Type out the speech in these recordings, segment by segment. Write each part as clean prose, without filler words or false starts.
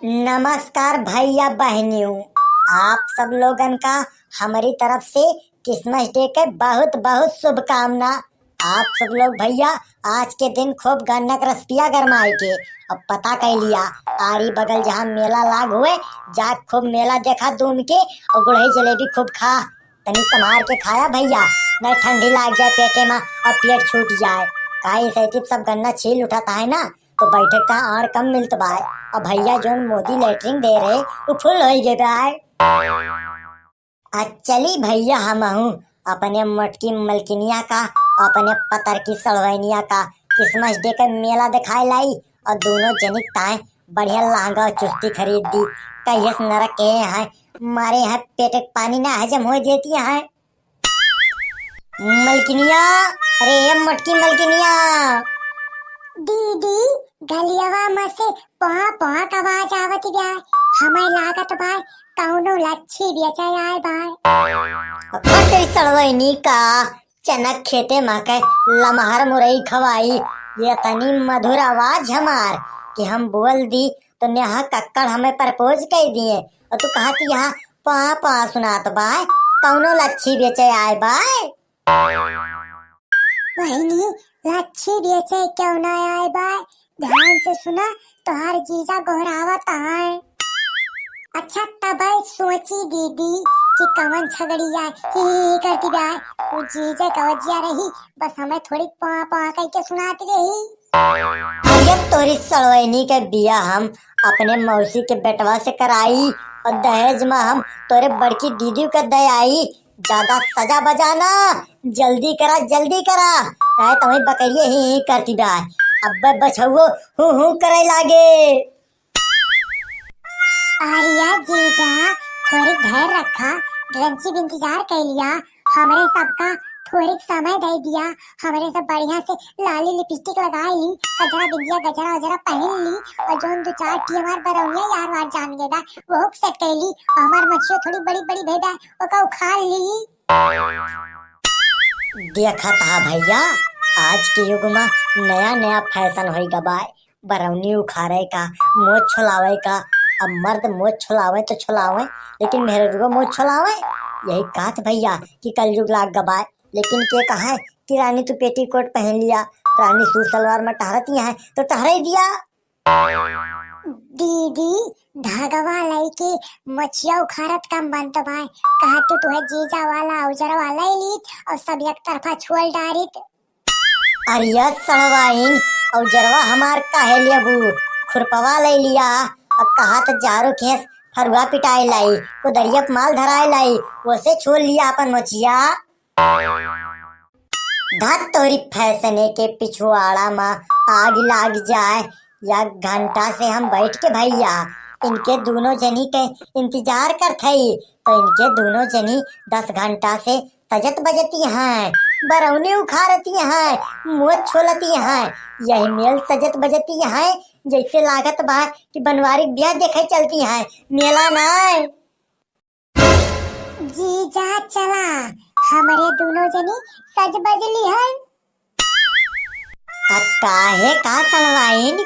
नमस्कार भैया बहनियों, आप सब लोगन का हमारी तरफ से क्रिसमस डे के बहुत बहुत शुभकामना। आप सब लोग भैया आज के दिन खूब गन्ना का रस पिया गरमाए के। अब पता कर लिया आरी बगल जहाँ मेला लाग हुए जा खूब मेला देखा दूम के और गुड़ही जलेबी खूब खा। तनी संभार के खाया भैया, नहीं ठंडी लाग जाए पेटे में और पेट छूट जाए। काहे से सब गन्ना छील उठाता है ना तो बैठक का आड़ कम मिलत बा। और भैया जोन मोदी लेटरिंग दे रहे वो फुल हो गए बा। चली भैया हम अपने मटकी मलकिनिया का अपने पतर की सड़वैनिया का क्रिसमस डे का मेला दिखाए लाई और दोनों जनिक ताए बढ़िया लहंगा और चुस्ती खरीद दी। कहिए नरक के हैं मारे यहाँ पेट पानी ना हजम हो देती है मलकिनिया। अरे मटकी मलकिनिया दीदी गलियावा में से पोहा पोहा का आवाज आवती बा। हमें लागत बा कौनो लच्छी बेचा आए बा। तेरी सड़वैनी का चनक खेते माके लमहर मुरई खवाई। ये तनी मधुर आवाज हमार कि हम बोल दी तो नेहा कक्कड़ हमें प्रपोज कर दिए और तू कहा कि यहाँ पा पा सुनात बाय कौनो लच्छी बेचे आए बाय। वहीनी लच्छी बेचे क्यों ना आए बा। ध्यान से सुना तोहार जीजा गोहरावत है। अच्छा तब सोची दीदी कि कवन छगड़ी आए ही करती बा। वो जीजा कवजिया रही बस हमें थोड़ी पोहा पोहा करके सुनाती रही। अरे तोरी सड़वैनी के बिया हम अपने मौसी के बेटवा से कराई और दहेज में हम तोरे बड़की दीदी के दे आई। ज्यादा सजा बजाना जल्दी करा नहीं तो वही बकरिए ही करती बा। अब बछुओ हूँ करे लागे। आर्या जीजा थोड़ी धैर्य रखा, ड्रंची भी इंतजार कर लिया। हमारे सबका थोड़ी समय दे दिया। हमारे सब बढ़िया से लाली लिपस्टिक लगाई ली, गजरा बिंदिया गजरा वजरा पहन ली और जोन दो चार टी हमार बरौनिया यार वार जान गेदा वो सेट कर ली। हमार मच्छियों थोड़ी बड़ी बड़ी भेदा ओका उखाड़ ली। देखा था भैया आज के युग में नया नया फैशन हो गया बरौनी उखाड़े का मोछ छुलावे का। अब मर्द मोछ छुलावे तो छुलावे लेकिन मेहरुआ मोछ छुलावे यही कात भैया कि कलयुग लाग गबाए। लेकिन के कहा है कि रानी तू पेटीकोट पहन लिया, रानी सूट सलवार में टहरती है तो टहरा ही दिया। दीदी धागवा लईके मछिया उखाड़त कम बनत बा। कहा तू तुहे जीजा वाला औजर वाला ही ली और सब एक तरफा छोड़ डारित। अरिया सड़वाइन और जरवा हमार काहे लेबू खुरपवा ले लिया और कहा तो जारो खेस फरुआ पिटाई लाई उदरिया माल धराए लाई उसे छोड़ लिया अपन मछिया। धत तोरी फैसने के पिछुआड़ा में आग लाग जाए या घंटा से हम बैठ के भैया इनके दोनों जनी के इंतजार करते तो इनके दोनों जनी 10 घंटा से तजत बजती हैं, बरौनी उखाड़ती हैं, मुँह छोलती हैं। यही मेल सजत बजती हैं जैसे लागत बा कि बनवारी ब्याह देखे चलती हैं मेला नाय। जीजा चला हमारे दोनों जनी सज बजली है। काहे का सलवाइन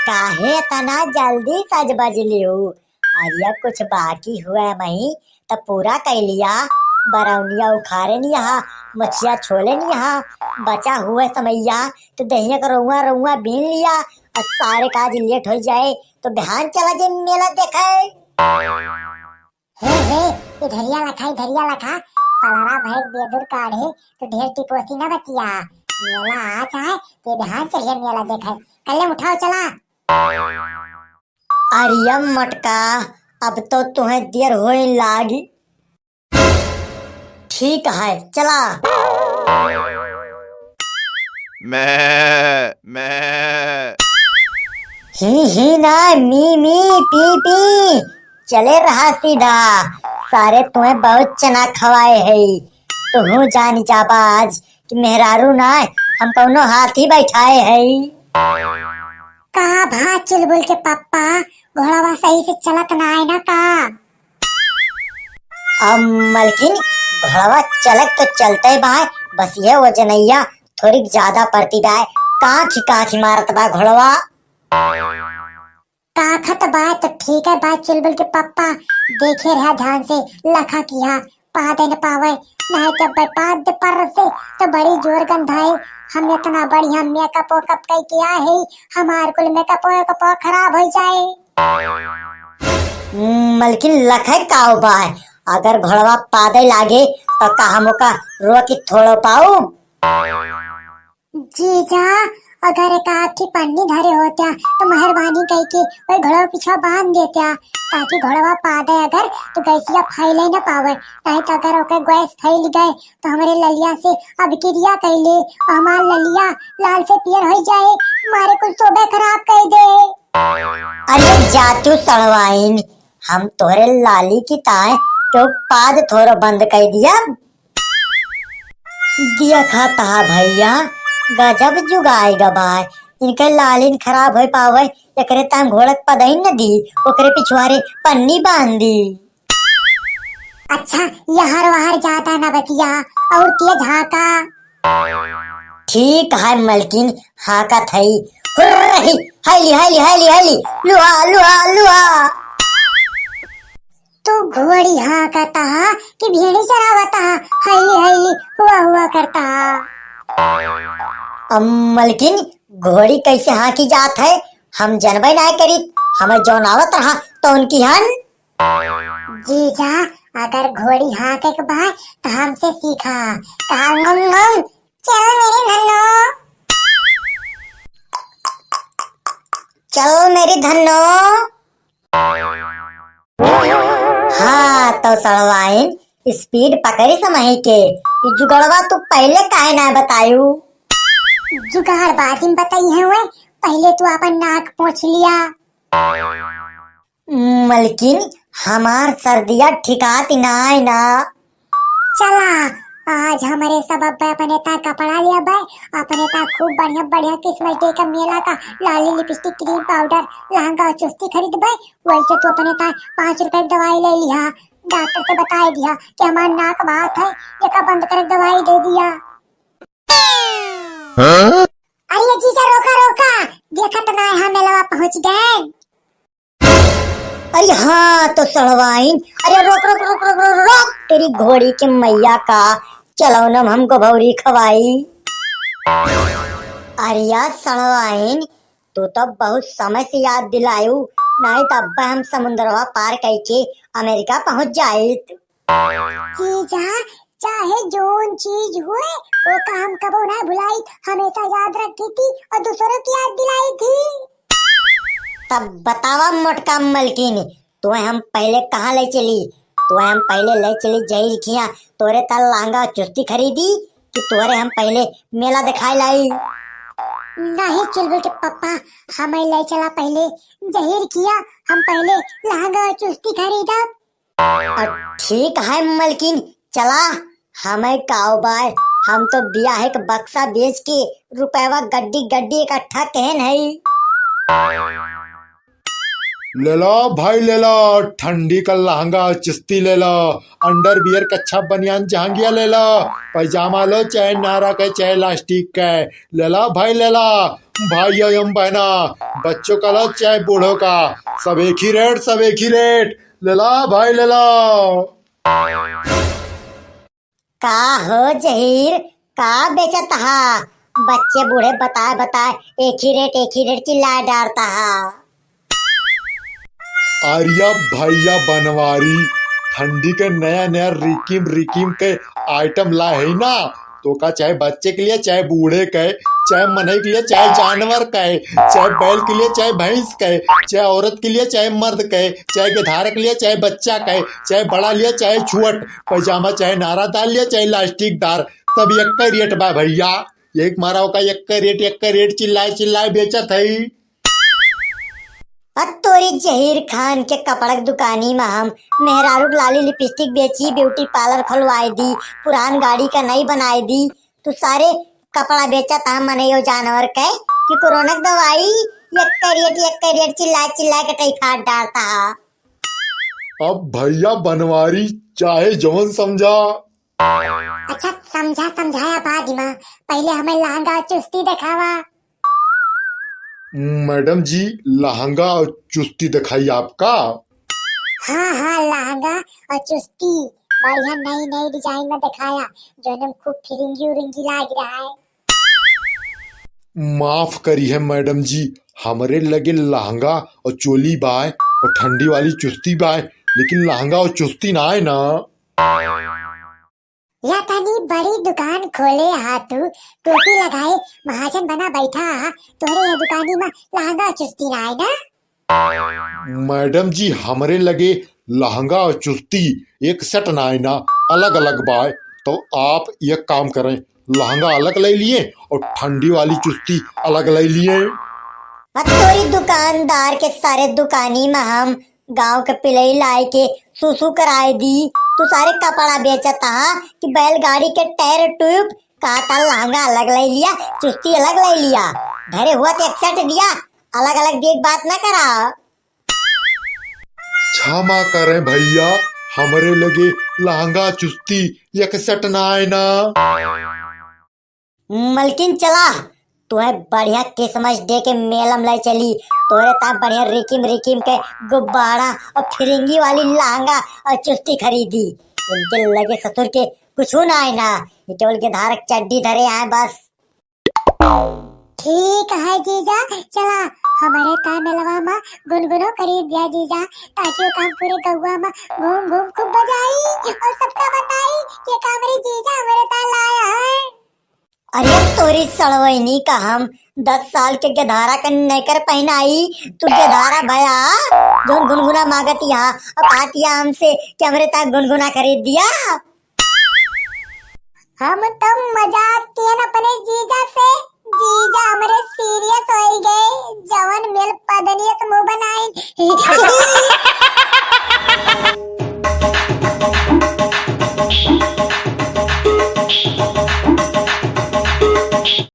काहे तना जल्दी सज बजली हो। अरिया कुछ बाकी हुआ मही तो पूरा कर लिया। बरौनिया उखाड़े नहीं यहाँ मछिया छोले नहीं यहाँ बचा हुआ समैया तो दहिया का रुआ रुआ बीन लिया और सारे काज लेट हो जाए तो बिहान चला जाए मेला देखे। हे धरिया लखा पलरा भाई बेदुर काढ़े तो ढेर टिपोसी ना बचिया। मेला आ जाए तो बिहान चलिए मेला देखे कल उठाओ चला। अरिया मटका अब तो तुम्हें देर होए लागी। ठीक है चला। मैं ही ना मी पी चले रहा सीधा। सारे तुम्हें बहुत चना खवाए है तो हूँ जान जाबा आज कि मेहरारू ना हम कौनो हाथी बैठाए है। कहा भा चुलबुल के पापा घोड़ावा सही से चलत ना आए ना का। अब मलकिन घोड़ावा चलक तो चलते भाई बस ये वजनैया थोड़ी ज्यादा पड़ती बाय काखी मारत बा घोड़वा। ताकत बात तो ठीक है बात चुलबुल के पप्पा देखे रहा ध्यान से लखा किया पा दे न पावे नहीं तो बर्बाद दे पर से तो बड़ी जोर गंधाई हम इतना बढ़िया मेकअप वेकअप कई किया है हमार कुल मेकअप वेकअप खराब हो जाए। मलकिन लखे काव बाय अगर घोड़वा पादे लागे तो कहा मुका रो की थोड़ो पाऊ। जीजा अगर एक आध की पन्नी धरे होत्या तो मेहरबानी कई के वही घोड़ा पीछा बांध देत्या ताकि घोड़वा पादे अगर तो गैसिया फैले न पावे नहीं तो अगर ओके गैस फैल गए तो हमारे ललिया से अब क्रिया कैले और हमार ललिया लाल से पियर हो जाए हमारे कुल सोबे खराब कर दे। अरे जातू सड़वाइन हम तोरे लाली की ताए तो पाद थोड़ा बंद कर दिया दिया खाता भैया गजब जुगाई गबाय इनके लालिन खराब हो पावे एकरे ताम घोड़क पदई न दी ओकरे पिछवारे पन्नी बांध दी। अच्छा यहर वहर जाता न बतिया और तेज हाका। ठीक है मलकिन हाका थई हुर्रही हैली हैली हैली हैली लुहा लुहा लुहा। तू घोड़ी हाकता कि भेड़ी चरावता हैली हैली हुआ हुआ करता। मलकिन घोड़ी कैसे हाकी जात है हम जनबे ना करी हमें जौन आवत रहा तो उनकी हन। जीजा अगर घोड़ी हाके के बाय तो हमसे सीखा कहा ngम ngम चलो मेरे धन्नो चल मेरी धन्नो। हाँ तो सड़वाइन स्पीड पकड़ी समय के जुगड़वा तू पहले काहे ना बतायू। जुगाड़ बात में बताई है वे पहले तू अपन नाक पोंछ लिया। मलकिन हमार सर्दिया ठिकाती नाय ना। चला आज हमारे सब अब्बे अपने ता कपड़ा लिया बाय अपने ता खूब बढ़िया बढ़िया किस्म डे का मेला का लाली लिपस्टिक क्रीम पाउडर लहंगा और चुस्ती खरीद बाय वैसे तू अपने ता 5 रुपए की दवाई ले लिया डॉक्टर से बता दिया कि हमार नाक बात है ये का बंद कर दवाई दे दिया। अरे जीजा रोका रोका देखा तो ना यहाँ मेला पहुँच गए। अरे हाँ तो सड़वाइन अरे रोक रोक रोक रोक रोक रोक तेरी घोड़ी के मैया का चलो न हमको भौरी खवाई। अरे यार सड़वाइन तू तो बहुत समय से याद दिलायू नहीं तो अब्बा हम समुद्रवा पार करके अमेरिका पहुँच जाए। जीजा चाहे जोन चीज हुए वो काम कबो ना भुलाई हमेशा याद रखी थी और दूसरों की याद दिलाई थी। तब बतावा मोटका मलकिन तुम्हें हम पहले कहाँ ले चली तुम्हें हम पहले ले चली जही खिया तोरे तल लांगा चुस्ती खरीदी कि तोरे हम पहले मेला दिखाई लाई। नहीं चुलबुल के पप्पा हमें ले चला पहले जहीर किया हम पहले लहंगा और चुस्ती खरीदा। ठीक है मलकिन चला हमें काउबाय हम तो ब्याह के बक्सा बेच के रुपया गड्डी गड्डी इकट्ठा कहन है। ले लो भाई ले लो ठंडी का लहंगा चिश्ती ले लो अंडर बियर कच्छा बनियान जहांगिया ले लो पैजामा लो चाहे नारा का चाहे लास्टिक का ले लो भाई ले लो भाई एवं बहना बच्चों का लो चाहे बूढ़ों का सब एक ही रेट ले लो भाई ले लो। का हो जहीर का बेचता हा बच्चे बूढ़े बताए बताए एक ही रेट चिल्ला डालता हा। आर्या भैया बनवारी ठंडी के नया नया रिकीम के आइटम ला है ना तो का चाहे बच्चे के लिए चाहे बूढ़े के चाहे मनई के लिए चाहे जानवर के चाहे बैल के लिए चाहे भैंस के चाहे औरत के लिए चाहे मर्द के चाहे गधार के लिए चाहे बच्चा के चाहे बड़ा लिया चाहे छुअट पैजामा चाहे नारादार लिया चाहे लास्टिक दार सब एक का रेट बा भैया एक मारा का एक का रेट चिल्लाए बेचत है। तोरी जहीर खान के कपड़ा की दुकानी में हम मेहरारू लाली लिपस्टिक बेची ब्यूटी पार्लर खुलवाई दी पुरान गाड़ी का नई बनाई दी तू सारे कपड़ा बेचा था मने यो जानवर के कि कोरोना की दवाई एक का रेट चिल्ला के टाइफाइड डालता। अब भैया बनवारी चाहे जौन समझा। अच्छा समझाया बाद में पहले हमें लहंगा चुस्ती दिखावा। मैडम जी लहंगा और चुस्ती दिखाई आपका। हाँ हाँ, लहंगा और चुस्ती बढ़िया नई नई डिजाइन में दिखाया, जो एकदम खूब फिरिंगी उरिंगी लग रहा है। माफ करी है मैडम जी, हमरे लगे लहंगा और चोली बाय और ठंडी वाली चुस्ती बाय, लेकिन लहंगा और चुस्ती ना है ना। या तनी बड़ी दुकान खोले हाथू, टोपी लगाए महाजन बना बैठा, तोरे ये दुकानी में लहंगा और चुस्ती ना है ना। मैडम जी हमरे लगे लहंगा और चुस्ती एक सेट ना है ना, अलग अलग बाय। तो आप एक काम करें, लहंगा अलग ले लिए और ठंडी वाली चुस्ती अलग ले लिए। तोरी दुकानदार के सारे दुकानी में हम गांव के पिलई लाए के सुसु कराए दी। तू सारे कपड़ा बेचता कि बैलगाड़ी के टायर ट्यूब काटा, लहंगा अलग ले लिया, चुस्ती अलग ले लिया, धरे हुआ तो एक सेट दिया, अलग अलग देख बात ना करा। क्षमा करें भैया, हमरे लगे लहंगा चुस्ती एक सेट ना है ना। मलकिन चला, तुम्हें बढ़िया क्रिसमस डे के मेलम लाई चली, तोरे ता बढ़िया रिकिम रिकिम के गुब्बारा और फिरिंगी वाली लहंगा और चुस्ती खरीदी। इनके लगे ससुर के कुछ ना है ना, ये केवल के धारक चड्डी धरे हैं बस। ठीक है जीजा, चला हमारे ता मेलवा में गुनगुनो खरीद दिया जीजा, ताकि वो काम पूरे गौवा में घूम घूम खूब बजाई और सबका बताई ये काम रे जीजा हमारे ता लाया है। अरे तोरी सड़वैनी का हम 10 साल के गधारा का नेकर पहनाई, तू गधारा भया जो गुनगुना मांगती यहाँ अब आती हमसे कि हमरे ता गुनगुना खरीद दिया। हम तो मजाक किए न अपने जीजा से, जीजा हमारे सीरियस हो गए, जवन मिल पदनियत मुंह बनाई।